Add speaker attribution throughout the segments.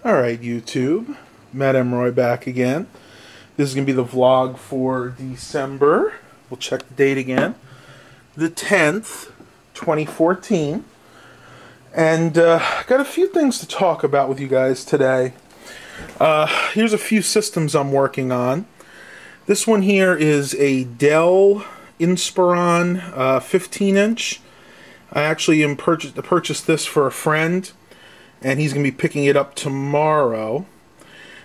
Speaker 1: Alright, YouTube, Matt Emroy back again. This is going to be the vlog for December. We'll check the date again. The 10th, 2014. And got a few things to talk about with you guys today. Here's a few systems I'm working on. This one here is a Dell Inspiron 15-inch. I actually purchased this for a friend, and he's going to be picking it up tomorrow.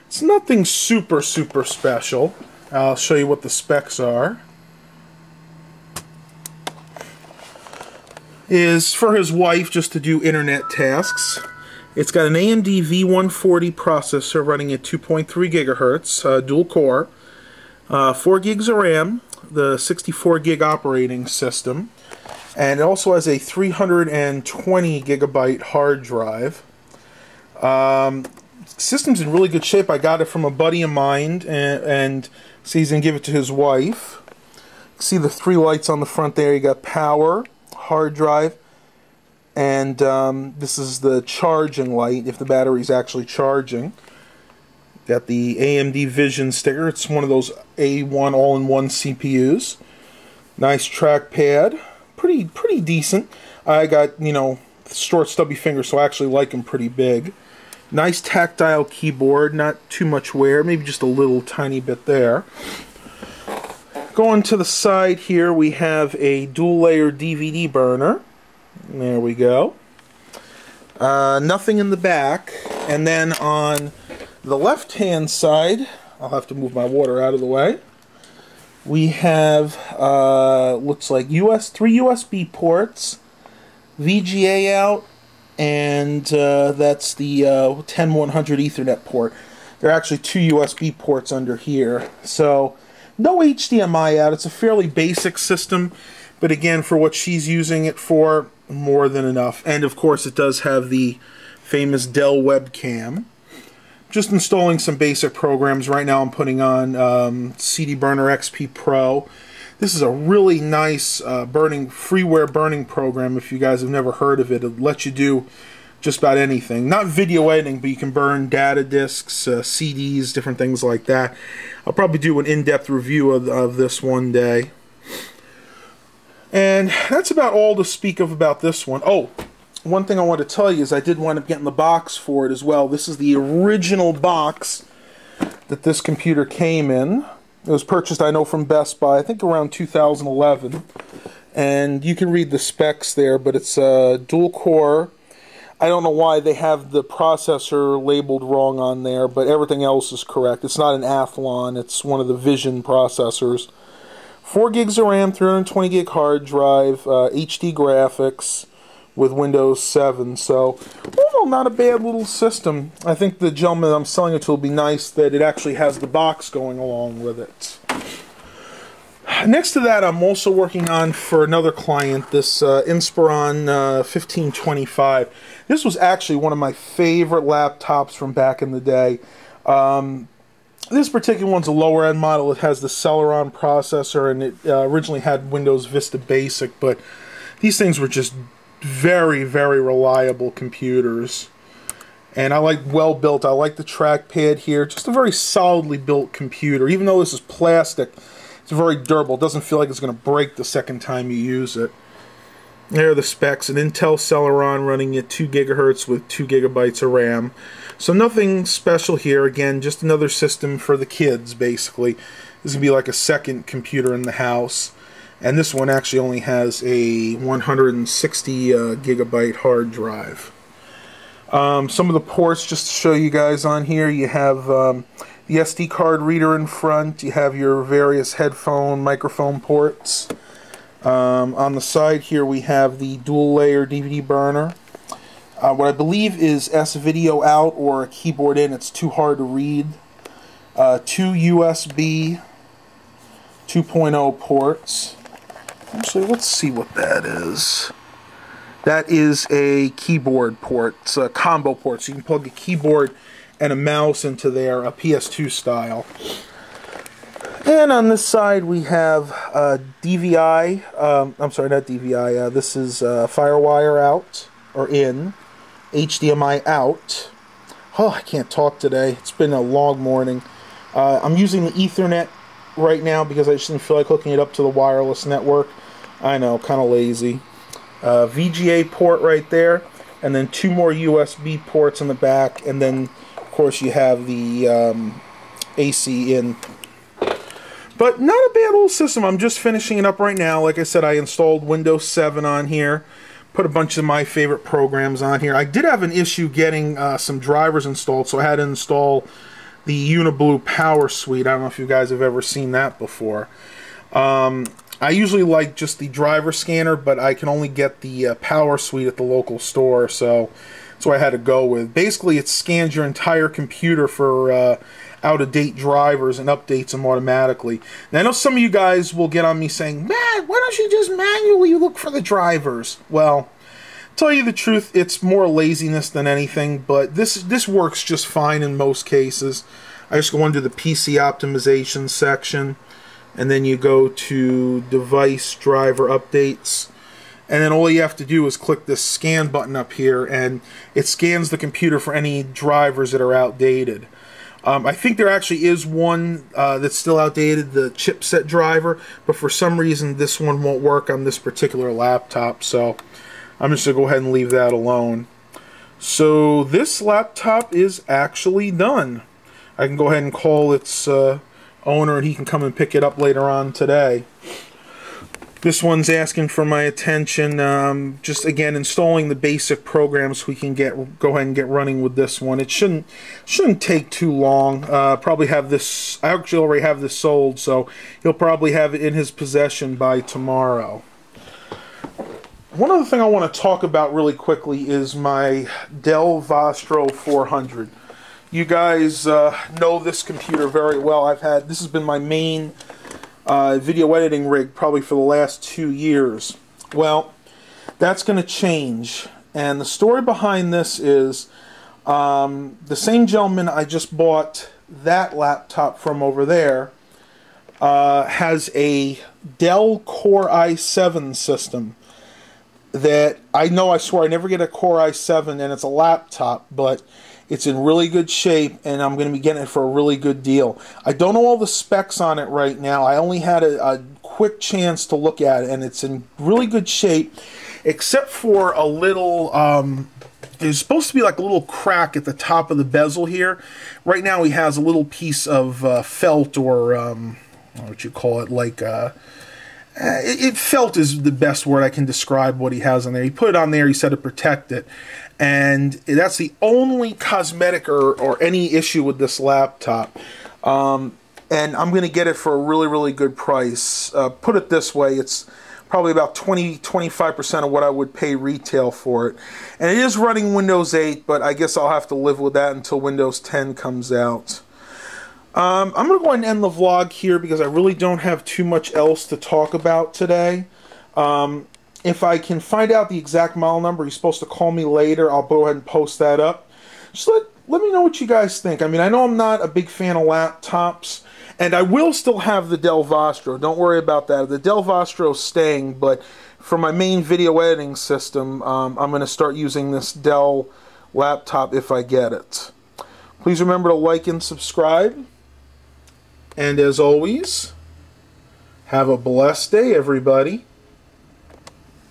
Speaker 1: It's nothing super special. I'll show you what the specs are. Is for his wife, just to do internet tasks. It's got an AMD V140 processor running at 2.3 gigahertz, dual core, 4 gigs of RAM, the 64 gig operating system, and it also has a 320 gigabyte hard drive. System's in really good shape. I got it from a buddy of mine, and so he's going to give it to his wife. See the three lights on the front there. You got power, hard drive, and this is the charging light if the battery's actually charging. Got the AMD Vision sticker. It's one of those A1 all-in-one CPUs. Nice trackpad. Pretty decent. I got, short stubby fingers, so I actually like them pretty big. Nice tactile keyboard, not too much wear, maybe just a little tiny bit there. Going to the side here, we have a dual-layer DVD burner. There we go. Nothing in the back. And then on the left-hand side, I'll have to move my water out of the way. We have, looks like three USB ports, VGA out, and that's the 10100 Ethernet port. There are actually two USB ports under here. So no HDMI out. It's a fairly basic system, but again, for what she's using it for, more than enough. And of course, it does have the famous Dell webcam. Just installing some basic programs. Right now I'm putting on CD Burner XP Pro. This is a really nice freeware burning program. If you guys have never heard of it, it'll let you do just about anything. Not video editing, but you can burn data discs, CDs, different things like that. I'll probably do an in-depth review of this one day. And that's about all to speak of about this one. Oh, one thing I want to tell you is I did wind up getting the box for it as well. This is the original box that this computer came in. It was purchased, I know, from Best Buy, I think around 2011. And you can read the specs there, but it's a dual core. I don't know why they have the processor labeled wrong on there, but everything else is correct. It's not an Athlon, it's one of the Vision processors. 4 gigs of RAM, 320 gig hard drive, HD graphics with Windows 7. So, overall, not a bad little system. I think the gentleman I'm selling it to will be nice that it actually has the box going along with it. Next to that, I'm also working on, for another client, this Inspiron 1525. This was actually one of my favorite laptops from back in the day. This particular one's a lower end model. It has the Celeron processor, and it originally had Windows Vista Basic, but these things were just very reliable computers. And I like well built. I like the trackpad here. Just a very solidly built computer. Even though this is plastic, it's very durable. It doesn't feel like it's going to break the second time you use it. There are the specs. An Intel Celeron running at 2 gigahertz with 2 gigabytes of RAM. So nothing special here. Again, just another system for the kids, basically. This is going to be like a second computer in the house. And this one actually only has a 160 gigabyte hard drive. Some of the ports, just to show you guys on here, you have the SD card reader in front. You have your various headphone, microphone ports. On the side here we have the dual layer DVD burner. What I believe is S-video out or a keyboard in. It's too hard to read. 2 USB 2.0 ports. Actually, let's see what that is. That is a keyboard port. It's a combo port, so you can plug a keyboard and a mouse into there, a PS2 style. And on this side we have DVI, I'm sorry, not DVI, this is FireWire out, or in, HDMI out, Oh, I can't talk today. It's been a long morning. I'm using the Ethernet right now because I just didn't feel like hooking it up to the wireless network. I know, kind of lazy. VGA port right there, and then 2 more USB ports in the back, and then, of course, you have the AC in. But not a bad old system. I'm just finishing it up right now. Like I said, I installed Windows 7 on here. Put a bunch of my favorite programs on here. I did have an issue getting some drivers installed, so I had to install the Uniblue Power Suite. I don't know if you guys have ever seen that before. I usually like just the driver scanner, but I can only get the Power Suite at the local store, so that's what I had to go with. Basically, it scans your entire computer for out-of-date drivers and updates them automatically. Now, I know some of you guys will get on me saying, "Matt, why don't you just manually look for the drivers?" Well, tell you the truth, it's more laziness than anything, but this works just fine in most cases. I just go into the PC optimization section, and then you go to device driver updates, and then all you have to do is click this scan button up here, and it scans the computer for any drivers that are outdated. I think there actually is one that's still outdated, the chipset driver, but for some reason this one won't work on this particular laptop, so I'm just going to go ahead and leave that alone. So this laptop is actually done. I can go ahead and call its owner, and he can come and pick it up later on today. This one's asking for my attention. Just again installing the basic programs we can go ahead and get running with this one. It shouldn't take too long. Probably have this. I actually already have this sold, so he'll probably have it in his possession by tomorrow. One other thing I want to talk about really quickly is my Dell Vostro 400. You guys know this computer very well. This has been my main video editing rig probably for the last 2 years. Well, that's going to change, and the story behind this is the same gentleman I just bought that laptop from over there has a Dell Core i7 system that I swear I never get a Core i7, and it's a laptop, but it's in really good shape, and I'm going to be getting it for a really good deal. I don't know all the specs on it right now. I only had a quick chance to look at it, and it's in really good shape, except for a little, there's supposed to be like a little crack at the top of the bezel here. Right now he has a little piece of felt, or what you call it, like felt is the best word I can describe what he has on there. He put it on there, he said to protect it. And that's the only cosmetic or any issue with this laptop. And I'm going to get it for a really, really good price. Put it this way, it's probably about 20-25% of what I would pay retail for it. And it is running Windows 8, but I guess I'll have to live with that until Windows 10 comes out. I'm going to go ahead and end the vlog here because I really don't have too much else to talk about today. If I can find out the exact model number, he's supposed to call me later. I'll go ahead and post that up. Just let me know what you guys think. I mean, I know I'm not a big fan of laptops, and I will still have the Dell Vostro. Don't worry about that. The Dell Vostro is staying, but for my main video editing system, I'm going to start using this Dell laptop if I get it. Please remember to like and subscribe. And as always, have a blessed day, everybody.